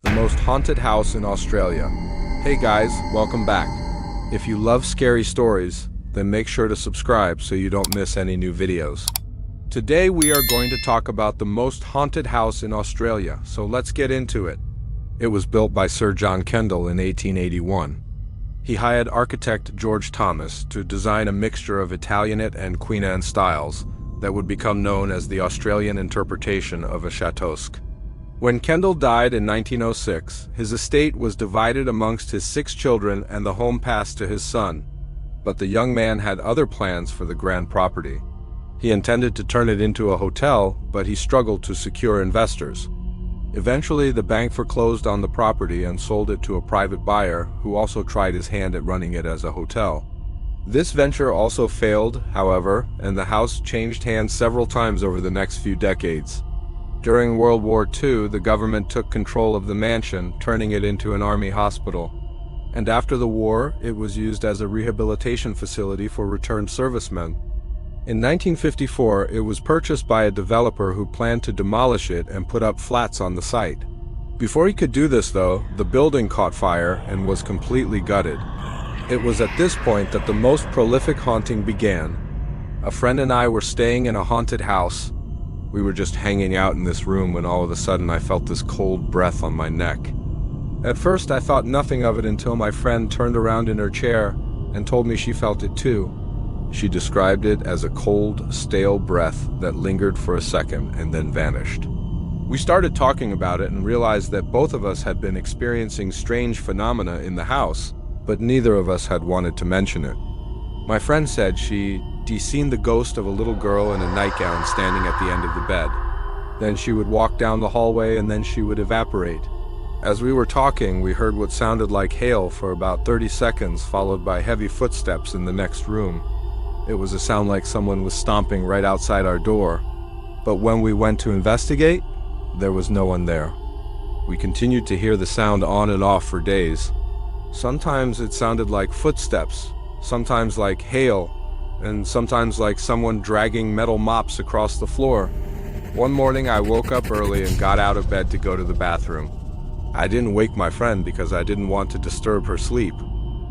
the most haunted house in Australia. Hey guys, welcome back. If you love scary stories, then make sure to subscribe so you don't miss any new videos. Today we are going to talk about the most haunted house in Australia, so let's get into it. It was built by Sir John Kendall in 1881. He hired architect George Thomas to design a mixture of Italianate and Queen Anne styles that would become known as the Australian interpretation of a chateauque. When Kendall died in 1906, his estate was divided amongst his 6 children and the home passed to his son. But the young man had other plans for the grand property. He intended to turn it into a hotel, but he struggled to secure investors. Eventually, the bank foreclosed on the property and sold it to a private buyer who also tried his hand at running it as a hotel. This venture also failed, however, and the house changed hands several times over the next few decades. During World War II, the government took control of the mansion, turning it into an army hospital. And after the war, it was used as a rehabilitation facility for returned servicemen. In 1954, it was purchased by a developer who planned to demolish it and put up flats on the site. Before he could do this, though, the building caught fire and was completely gutted. It was at this point that the most prolific haunting began. A friend and I were staying in a haunted house. We were just hanging out in this room when all of a sudden I felt this cold breath on my neck. At first I thought nothing of it until my friend turned around in her chair and told me she felt it too. She described it as a cold, stale breath that lingered for a second and then vanished. We started talking about it and realized that both of us had been experiencing strange phenomena in the house, but neither of us had wanted to mention it. My friend said she'd seen the ghost of a little girl in a nightgown standing at the end of the bed. Then she would walk down the hallway and then she would evaporate. As we were talking, we heard what sounded like hail for about 30 seconds, followed by heavy footsteps in the next room. It was a sound like someone was stomping right outside our door. But when we went to investigate, there was no one there. We continued to hear the sound on and off for days. Sometimes it sounded like footsteps, sometimes like hail, and sometimes like someone dragging metal mops across the floor. One morning I woke up early and got out of bed to go to the bathroom. I didn't wake my friend because I didn't want to disturb her sleep.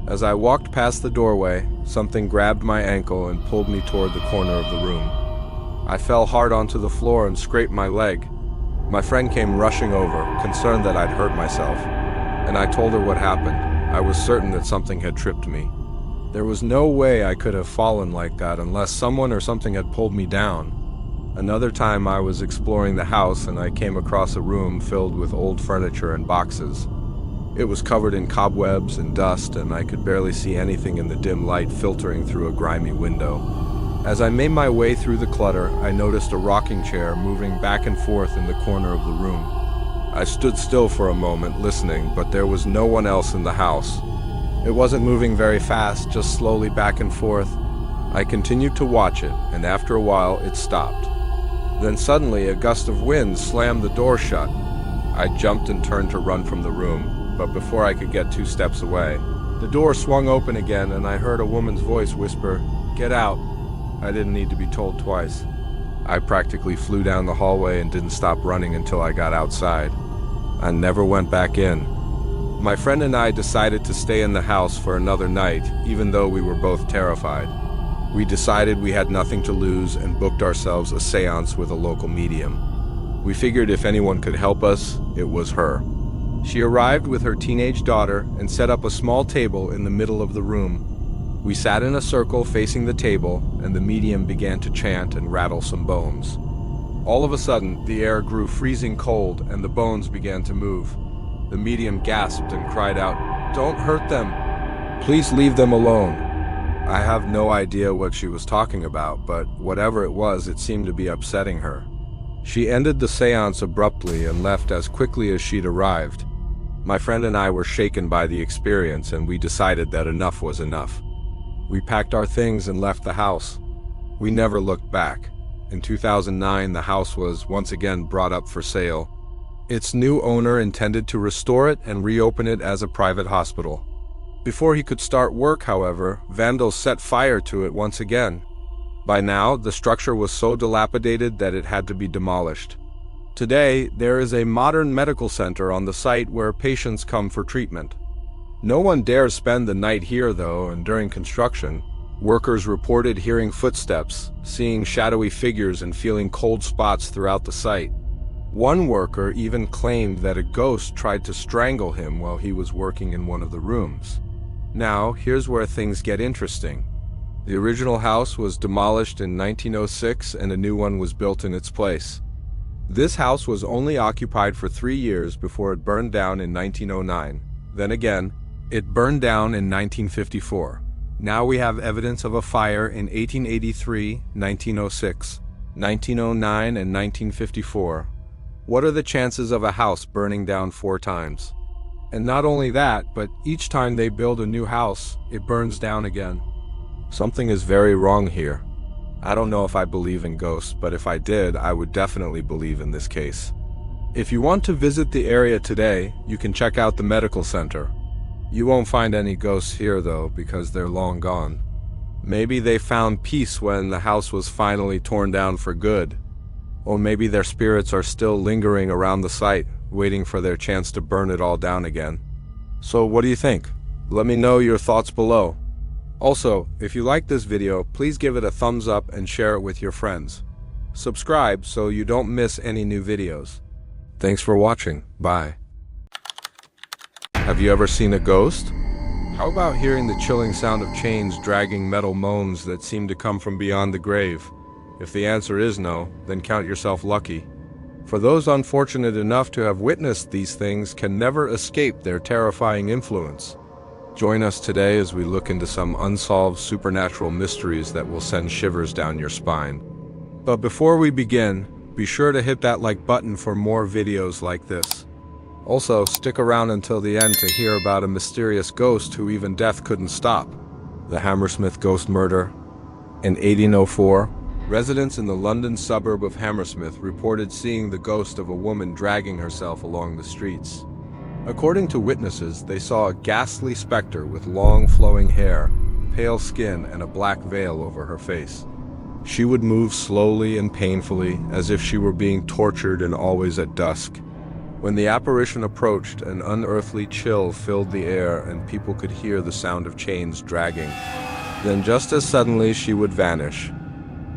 As I walked past the doorway, something grabbed my ankle and pulled me toward the corner of the room. I fell hard onto the floor and scraped my leg. My friend came rushing over, concerned that I'd hurt myself, and I told her what happened. I was certain that something had tripped me. There was no way I could have fallen like that unless someone or something had pulled me down. Another time I was exploring the house and I came across a room filled with old furniture and boxes. It was covered in cobwebs and dust, and I could barely see anything in the dim light filtering through a grimy window. As I made my way through the clutter, I noticed a rocking chair moving back and forth in the corner of the room. I stood still for a moment, listening, but there was no one else in the house. It wasn't moving very fast, just slowly back and forth. I continued to watch it, and after a while, it stopped. Then suddenly, a gust of wind slammed the door shut. I jumped and turned to run from the room, but before I could get 2 steps away, the door swung open again and I heard a woman's voice whisper, "Get out." I didn't need to be told twice. I practically flew down the hallway and didn't stop running until I got outside. I never went back in. My friend and I decided to stay in the house for another night, even though we were both terrified. We decided we had nothing to lose and booked ourselves a seance with a local medium. We figured if anyone could help us, it was her. She arrived with her teenage daughter and set up a small table in the middle of the room. We sat in a circle facing the table, and the medium began to chant and rattle some bones. All of a sudden, the air grew freezing cold and the bones began to move. The medium gasped and cried out, "Don't hurt them! Please leave them alone!" I have no idea what she was talking about, but whatever it was, it seemed to be upsetting her. She ended the seance abruptly and left as quickly as she'd arrived. My friend and I were shaken by the experience, and we decided that enough was enough. We packed our things and left the house. We never looked back. In 2009, the house was once again brought up for sale. Its new owner intended to restore it and reopen it as a private hospital. Before he could start work, however, vandals set fire to it once again. By now, the structure was so dilapidated that it had to be demolished. Today, there is a modern medical center on the site where patients come for treatment. No one dares spend the night here though, and during construction, workers reported hearing footsteps, seeing shadowy figures and feeling cold spots throughout the site. One worker even claimed that a ghost tried to strangle him while he was working in one of the rooms. Now, here's where things get interesting. The original house was demolished in 1906 and a new one was built in its place. This house was only occupied for 3 years before it burned down in 1909. Then again, it burned down in 1954. Now we have evidence of a fire in 1883, 1906, 1909, and 1954. What are the chances of a house burning down 4 times? And not only that, but each time they build a new house, it burns down again. Something is very wrong here. I don't know if I believe in ghosts, but if I did, I would definitely believe in this case. If you want to visit the area today, you can check out the medical center. You won't find any ghosts here though, because they're long gone. Maybe they found peace when the house was finally torn down for good. Or maybe their spirits are still lingering around the site, waiting for their chance to burn it all down again. So what do you think? Let me know your thoughts below. Also, if you like this video, please give it a thumbs up and share it with your friends. Subscribe so you don't miss any new videos. Thanks for watching. Bye. Have you ever seen a ghost? How about hearing the chilling sound of chains dragging metal moans that seem to come from beyond the grave? If the answer is no, then count yourself lucky. For those unfortunate enough to have witnessed these things can never escape their terrifying influence. Join us today as we look into some unsolved supernatural mysteries that will send shivers down your spine. But before we begin, be sure to hit that like button for more videos like this. Also, stick around until the end to hear about a mysterious ghost who even death couldn't stop. The Hammersmith ghost murder. In 1804, residents in the London suburb of Hammersmith reported seeing the ghost of a woman dragging herself along the streets. According to witnesses, they saw a ghastly specter with long flowing hair, pale skin, and a black veil over her face. She would move slowly and painfully, as if she were being tortured, and always at dusk. When the apparition approached, an unearthly chill filled the air and people could hear the sound of chains dragging. Then just as suddenly she would vanish.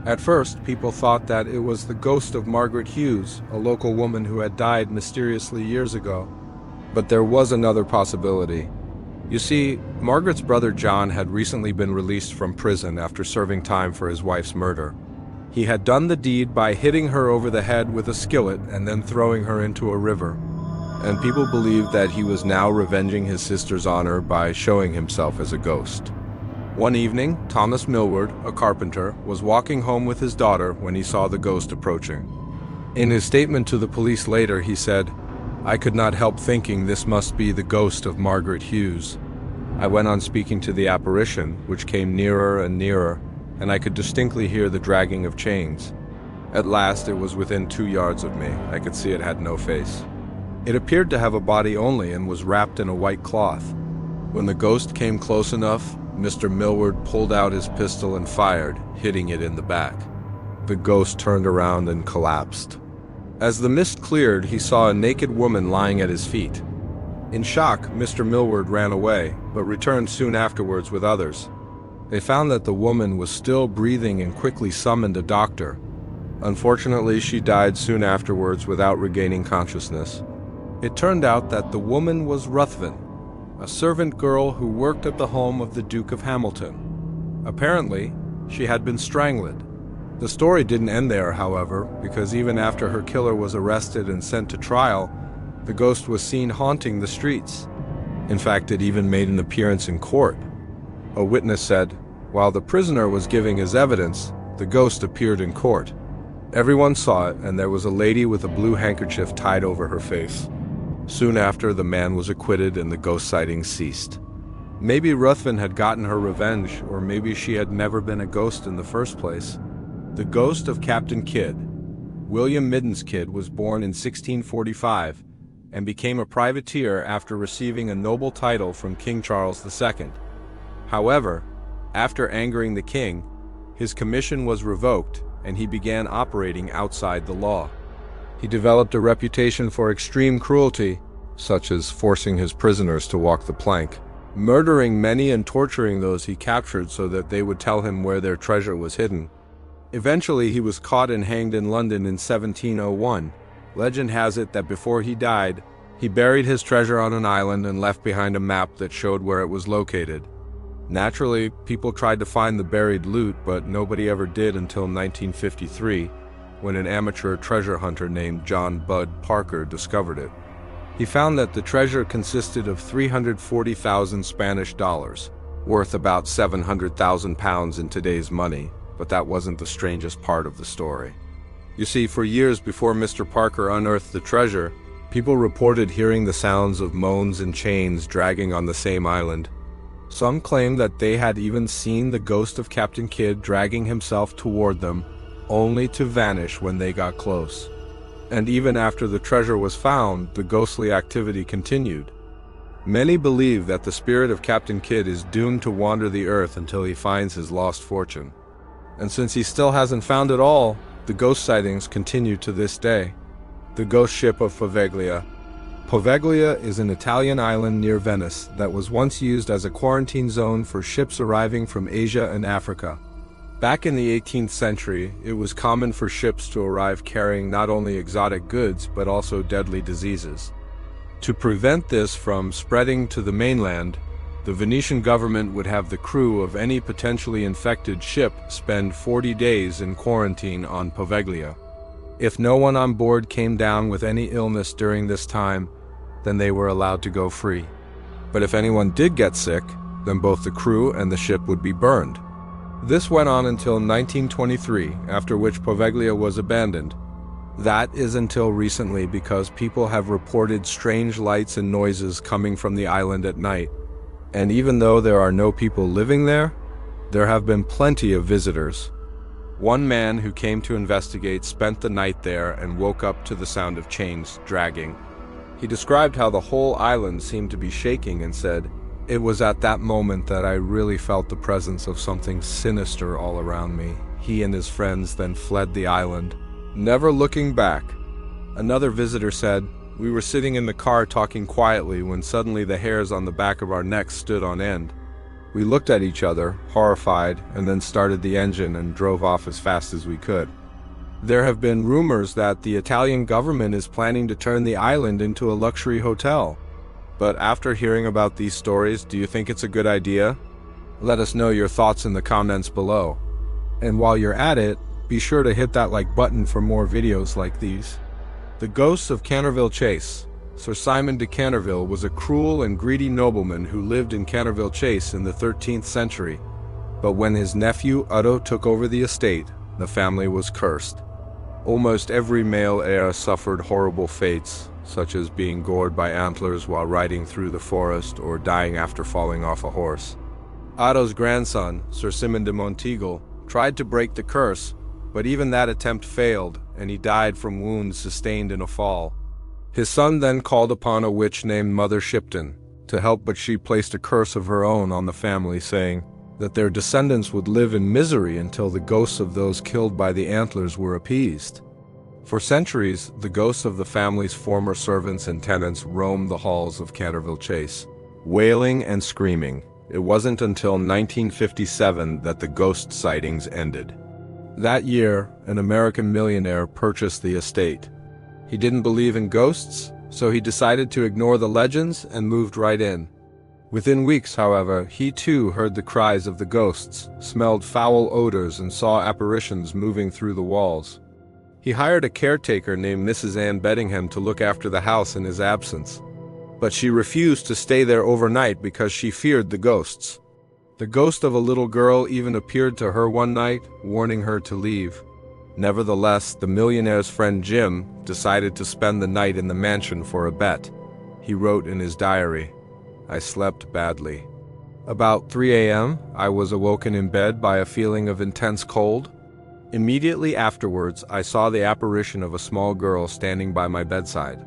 At first, people thought that it was the ghost of Margaret Hughes, a local woman who had died mysteriously years ago. But there was another possibility. You see, Margaret's brother John had recently been released from prison after serving time for his wife's murder. He had done the deed by hitting her over the head with a skillet and then throwing her into a river. And people believed that he was now revenging his sister's honor by showing himself as a ghost. One evening, Thomas Millward, a carpenter, was walking home with his daughter when he saw the ghost approaching. In his statement to the police later, he said, "I could not help thinking this must be the ghost of Margaret Hughes. I went on speaking to the apparition, which came nearer and nearer, and I could distinctly hear the dragging of chains. At last, it was within 2 yards of me. I could see it had no face. It appeared to have a body only and was wrapped in a white cloth. When the ghost came close enough, Mr. Millward pulled out his pistol and fired, hitting it in the back. The ghost turned around and collapsed. As the mist cleared, he saw a naked woman lying at his feet. In shock, Mr. Millward ran away, but returned soon afterwards with others. They found that the woman was still breathing and quickly summoned a doctor. Unfortunately, she died soon afterwards without regaining consciousness. It turned out that the woman was Ruthven, a servant girl who worked at the home of the Duke of Hamilton. Apparently, she had been strangled. The story didn't end there, however, because even after her killer was arrested and sent to trial, the ghost was seen haunting the streets. In fact, it even made an appearance in court. A witness said, while the prisoner was giving his evidence, the ghost appeared in court. Everyone saw it, and there was a lady with a blue handkerchief tied over her face. Soon after, the man was acquitted and the ghost sightings ceased. Maybe Ruthven had gotten her revenge, or maybe she had never been a ghost in the first place. The ghost of Captain Kidd. William Middens Kidd was born in 1645 and became a privateer after receiving a noble title from King Charles II. However, after angering the king, his commission was revoked and he began operating outside the law. He developed a reputation for extreme cruelty, such as forcing his prisoners to walk the plank, murdering many and torturing those he captured so that they would tell him where their treasure was hidden. Eventually, he was caught and hanged in London in 1701. Legend has it that before he died, he buried his treasure on an island and left behind a map that showed where it was located. Naturally, people tried to find the buried loot, but nobody ever did until 1953, when an amateur treasure hunter named John Bud Parker discovered it. He found that the treasure consisted of 340,000 Spanish dollars, worth about 700,000 pounds in today's money, but that wasn't the strangest part of the story. You see, for years before Mr. Parker unearthed the treasure, people reported hearing the sounds of moans and chains dragging on the same island. Some claimed that they had even seen the ghost of Captain Kidd dragging himself toward them, only to vanish when they got close. And even after the treasure was found, the ghostly activity continued. Many believe that the spirit of Captain Kidd is doomed to wander the earth until he finds his lost fortune. And since he still hasn't found it all, the ghost sightings continue to this day. The ghost ship of Poveglia. Poveglia is an Italian island near Venice that was once used as a quarantine zone for ships arriving from Asia and Africa. Back in the 18th century, it was common for ships to arrive carrying not only exotic goods but also deadly diseases. To prevent this from spreading to the mainland, the Venetian government would have the crew of any potentially infected ship spend 40 days in quarantine on Poveglia. If no one on board came down with any illness during this time, then they were allowed to go free. But if anyone did get sick, then both the crew and the ship would be burned. This went on until 1923, after which Poveglia was abandoned. That is until recently, because people have reported strange lights and noises coming from the island at night. And even though there are no people living there, there have been plenty of visitors. One man who came to investigate spent the night there and woke up to the sound of chains dragging. He described how the whole island seemed to be shaking and said, "It was at that moment that I really felt the presence of something sinister all around me." He and his friends then fled the island, never looking back. Another visitor said, "We were sitting in the car talking quietly when suddenly the hairs on the back of our necks stood on end. We looked at each other, horrified, and then started the engine and drove off as fast as we could." There have been rumors that the Italian government is planning to turn the island into a luxury hotel. But after hearing about these stories, do you think it's a good idea? Let us know your thoughts in the comments below. And while you're at it, be sure to hit that like button for more videos like these. The Ghosts of Canterville Chase. Sir Simon de Canterville was a cruel and greedy nobleman who lived in Canterville Chase in the 13th century. But when his nephew Otto took over the estate, the family was cursed. Almost every male heir suffered horrible fates, such as being gored by antlers while riding through the forest or dying after falling off a horse. Otto's grandson, Sir Simon de Monteagle, tried to break the curse, but even that attempt failed, and he died from wounds sustained in a fall. His son then called upon a witch named Mother Shipton to help, but she placed a curse of her own on the family, saying that their descendants would live in misery until the ghosts of those killed by the antlers were appeased. For centuries, the ghosts of the family's former servants and tenants roamed the halls of Canterville Chase, wailing and screaming. It wasn't until 1957 that the ghost sightings ended. That year, an American millionaire purchased the estate. He didn't believe in ghosts, so he decided to ignore the legends and moved right in. Within weeks, however, he too heard the cries of the ghosts, smelled foul odors, and saw apparitions moving through the walls. He hired a caretaker named Mrs. Ann Beddingham to look after the house in his absence. But she refused to stay there overnight because she feared the ghosts. The ghost of a little girl even appeared to her one night, warning her to leave. Nevertheless, the millionaire's friend Jim decided to spend the night in the mansion for a bet. He wrote in his diary, "I slept badly. About 3 a.m., I was awoken in bed by a feeling of intense cold. Immediately afterwards, I saw the apparition of a small girl standing by my bedside.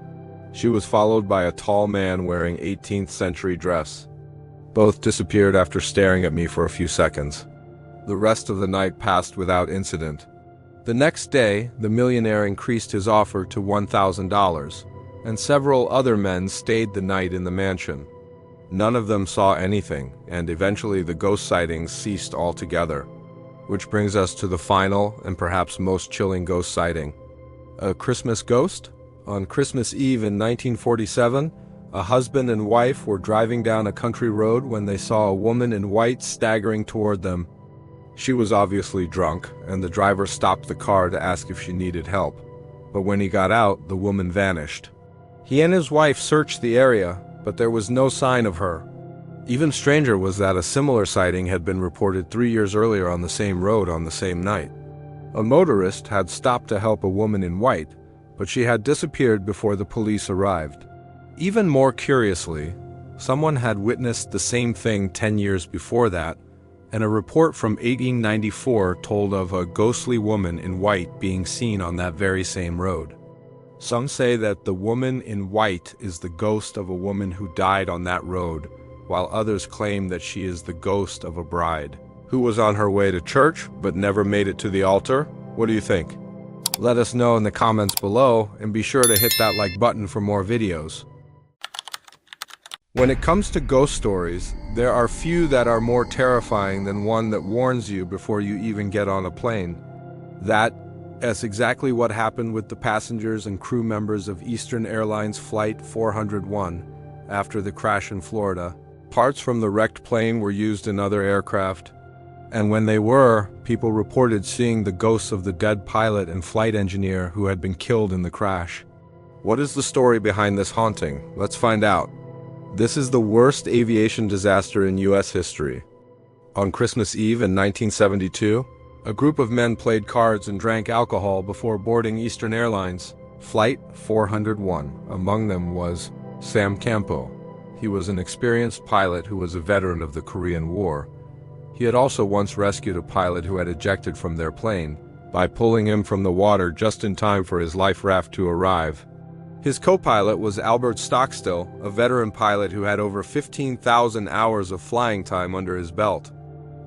She was followed by a tall man wearing 18th century dress. Both disappeared after staring at me for a few seconds. The rest of the night passed without incident. The next day, the millionaire increased his offer to $1,000, and several other men stayed the night in the mansion. None of them saw anything, and eventually the ghost sightings ceased altogether. Which brings us to the final and perhaps most chilling ghost sighting. A Christmas ghost? On Christmas Eve in 1947, a husband and wife were driving down a country road when they saw a woman in white staggering toward them. She was obviously drunk, and the driver stopped the car to ask if she needed help. But when he got out, the woman vanished. He and his wife searched the area, but there was no sign of her. Even stranger was that a similar sighting had been reported 3 years earlier on the same road on the same night. A motorist had stopped to help a woman in white, but she had disappeared before the police arrived. Even more curiously, someone had witnessed the same thing 10 years before that, and a report from 1894 told of a ghostly woman in white being seen on that very same road. Some say that the woman in white is the ghost of a woman who died on that road, while others claim that she is the ghost of a bride who was on her way to church but never made it to the altar. What do you think? Let us know in the comments below, and be sure to hit that like button for more videos. When it comes to ghost stories, there are few that are more terrifying than one that warns you before you even get on a plane. That's exactly what happened with the passengers and crew members of Eastern Airlines Flight 401 after the crash in Florida. Parts from the wrecked plane were used in other aircraft, and when they were, people reported seeing the ghosts of the dead pilot and flight engineer who had been killed in the crash. What is the story behind this haunting? Let's find out. This is the worst aviation disaster in U.S. history. On Christmas Eve in 1972, a group of men played cards and drank alcohol before boarding Eastern Airlines Flight 401. Among them was Sam Campo. He was an experienced pilot who was a veteran of the Korean War. He had also once rescued a pilot who had ejected from their plane by pulling him from the water just in time for his life raft to arrive. His co-pilot was Albert Stockstill, a veteran pilot who had over 15,000 hours of flying time under his belt.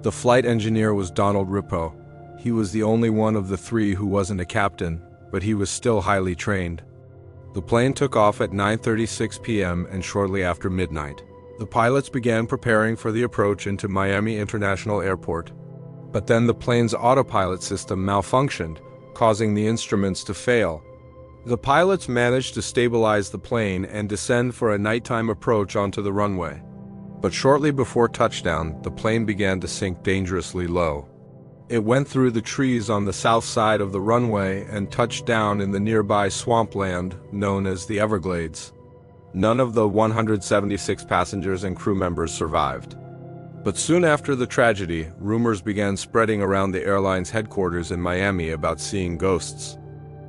The flight engineer was Donald Ripo. He was the only one of the three who wasn't a captain, but he was still highly trained. The plane took off at 9:36 p.m. and shortly after midnight. The pilots began preparing for the approach into Miami International Airport. But then the plane's autopilot system malfunctioned, causing the instruments to fail. The pilots managed to stabilize the plane and descend for a nighttime approach onto the runway. But shortly before touchdown, the plane began to sink dangerously low. It went through the trees on the south side of the runway and touched down in the nearby swampland known as the Everglades. None of the 176 passengers and crew members survived. But soon after the tragedy, rumors began spreading around the airline's headquarters in Miami about seeing ghosts.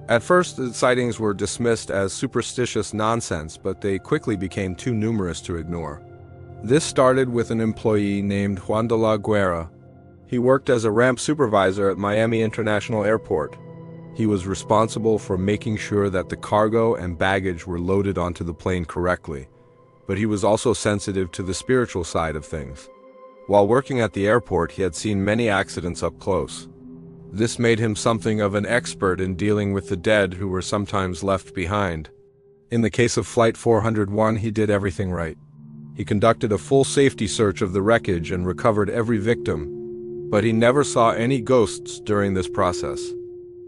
At first, the sightings were dismissed as superstitious nonsense, but they quickly became too numerous to ignore. This started with an employee named Juan de la Guerra. He worked as a ramp supervisor at Miami International Airport. He was responsible for making sure that the cargo and baggage were loaded onto the plane correctly, but he was also sensitive to the spiritual side of things. While working at the airport, he had seen many accidents up close. This made him something of an expert in dealing with the dead who were sometimes left behind. In the case of Flight 401, he did everything right. He conducted a full safety search of the wreckage and recovered every victim, but he never saw any ghosts during this process.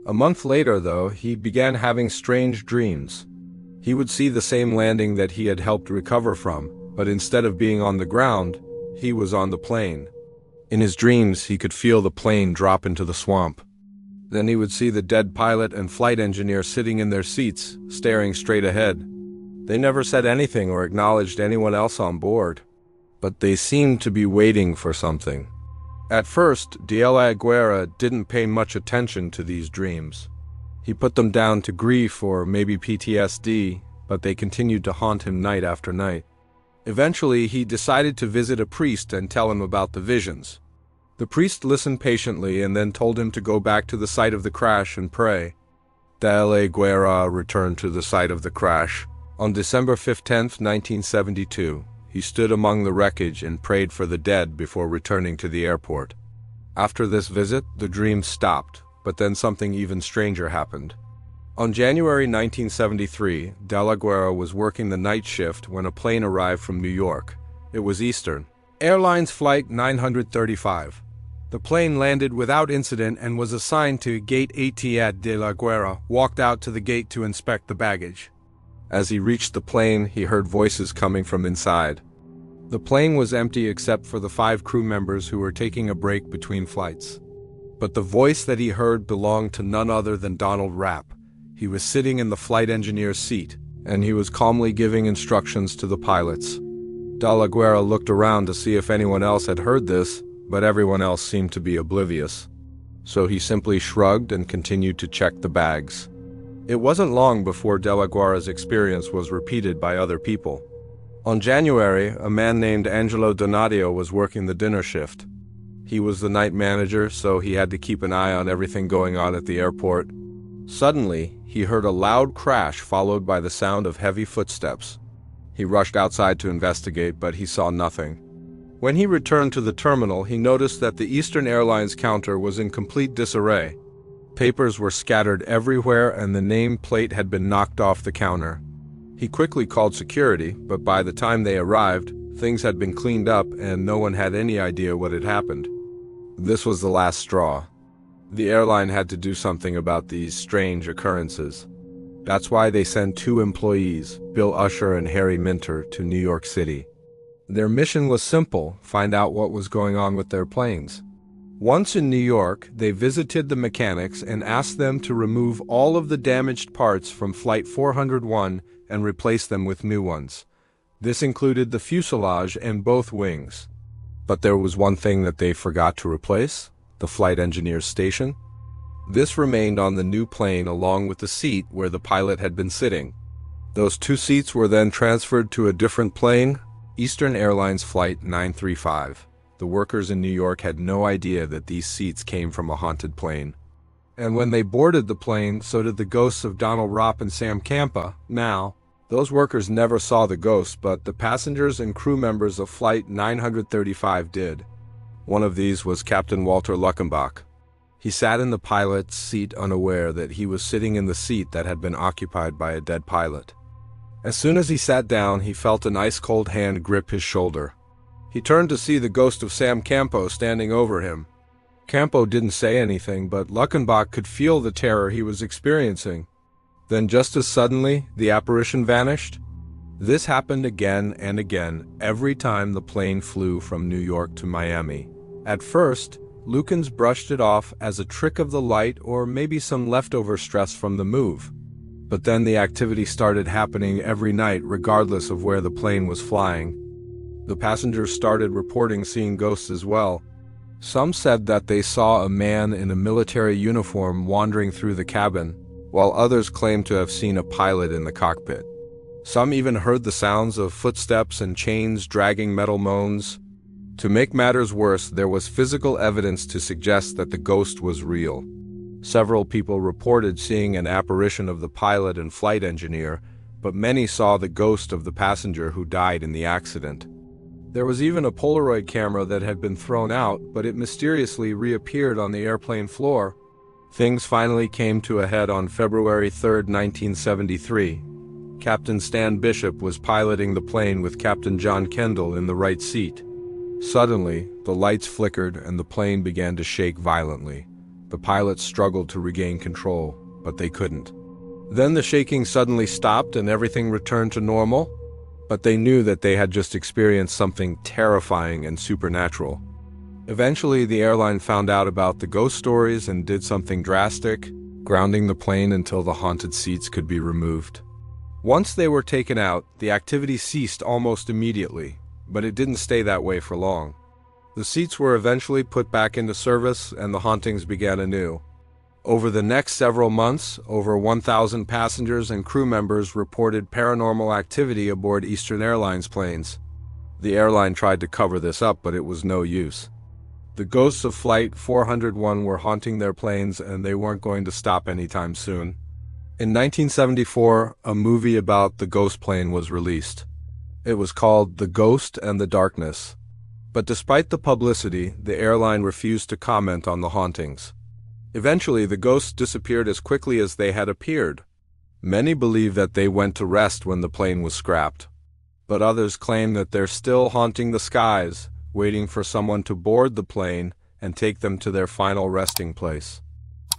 A month later, though, he began having strange dreams. He would see the same landing that he had helped recover from, but instead of being on the ground, he was on the plane. In his dreams, he could feel the plane drop into the swamp. Then he would see the dead pilot and flight engineer sitting in their seats, staring straight ahead. They never said anything or acknowledged anyone else on board, but they seemed to be waiting for something. At first, De la Guerra didn't pay much attention to these dreams. He put them down to grief or maybe PTSD, but they continued to haunt him night after night. Eventually, he decided to visit a priest and tell him about the visions. The priest listened patiently and then told him to go back to the site of the crash and pray. De la Guerra returned to the site of the crash. On December 15, 1972, he stood among the wreckage and prayed for the dead before returning to the airport. After this visit, the dreams stopped, but then something even stranger happened. On January 1973, De La Guerra was working the night shift when a plane arrived from New York. It was Eastern Airlines Flight 935. The plane landed without incident and was assigned to Gate 80. De La Guerra walked out to the gate to inspect the baggage. As he reached the plane, he heard voices coming from inside. The plane was empty except for the 5 crew members who were taking a break between flights. But the voice that he heard belonged to none other than Donald Rapp. He was sitting in the flight engineer's seat, and he was calmly giving instructions to the pilots. De La Guerra looked around to see if anyone else had heard this, but everyone else seemed to be oblivious. So he simply shrugged and continued to check the bags. It wasn't long before De La Guerra's experience was repeated by other people. On January, a man named Angelo Donadio was working the dinner shift. He was the night manager, so he had to keep an eye on everything going on at the airport. Suddenly, he heard a loud crash followed by the sound of heavy footsteps. He rushed outside to investigate, but he saw nothing. When he returned to the terminal, he noticed that the Eastern Airlines counter was in complete disarray. Papers were scattered everywhere and the name plate had been knocked off the counter. He quickly called security, but by the time they arrived, things had been cleaned up and no one had any idea what had happened. This was the last straw. The airline had to do something about these strange occurrences. That's why they sent 2 employees, Bill Usher and Harry Minter, to New York City. Their mission was simple: find out what was going on with their planes. Once in New York, they visited the mechanics and asked them to remove all of the damaged parts from Flight 401 and replace them with new ones. This included the fuselage and both wings. But there was one thing that they forgot to replace: the flight engineer's station. This remained on the new plane along with the seat where the pilot had been sitting. Those 2 seats were then transferred to a different plane, Eastern Airlines Flight 935. The workers in New York had no idea that these seats came from a haunted plane. And when they boarded the plane, so did the ghosts of Donald Rapp and Sam Campa. Now, those workers never saw the ghosts, but the passengers and crew members of Flight 935 did. One of these was Captain Walter Luckenbach. He sat in the pilot's seat unaware that he was sitting in the seat that had been occupied by a dead pilot. As soon as he sat down, he felt an ice-cold hand grip his shoulder. He turned to see the ghost of Sam Campo standing over him. Campo didn't say anything, but Luckenbach could feel the terror he was experiencing. Then just as suddenly, the apparition vanished. This happened again and again, every time the plane flew from New York to Miami. At first, Lukens brushed it off as a trick of the light or maybe some leftover stress from the move. But then the activity started happening every night regardless of where the plane was flying. The passengers started reporting seeing ghosts as well. Some said that they saw a man in a military uniform wandering through the cabin, while others claimed to have seen a pilot in the cockpit. Some even heard the sounds of footsteps and chains dragging metal moans. To make matters worse, there was physical evidence to suggest that the ghost was real. Several people reported seeing an apparition of the pilot and flight engineer, but many saw the ghost of the passenger who died in the accident. There was even a Polaroid camera that had been thrown out, but it mysteriously reappeared on the airplane floor. Things finally came to a head on February 3, 1973. Captain Stan Bishop was piloting the plane with Captain John Kendall in the right seat. Suddenly, the lights flickered and the plane began to shake violently. The pilots struggled to regain control, but they couldn't. Then the shaking suddenly stopped and everything returned to normal, but they knew that they had just experienced something terrifying and supernatural. Eventually, the airline found out about the ghost stories and did something drastic, grounding the plane until the haunted seats could be removed. Once they were taken out, the activity ceased almost immediately, but it didn't stay that way for long. The seats were eventually put back into service and the hauntings began anew. Over the next several months, over 1,000 passengers and crew members reported paranormal activity aboard Eastern Airlines planes. The airline tried to cover this up, but it was no use. The ghosts of Flight 401 were haunting their planes and they weren't going to stop anytime soon. In 1974, a movie about the ghost plane was released. It was called The Ghost and the Darkness. But despite the publicity, the airline refused to comment on the hauntings. Eventually, the ghosts disappeared as quickly as they had appeared. Many believe that they went to rest when the plane was scrapped, but others claim that they're still haunting the skies, waiting for someone to board the plane and take them to their final resting place.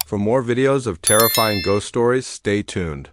For more videos of terrifying ghost stories, stay tuned.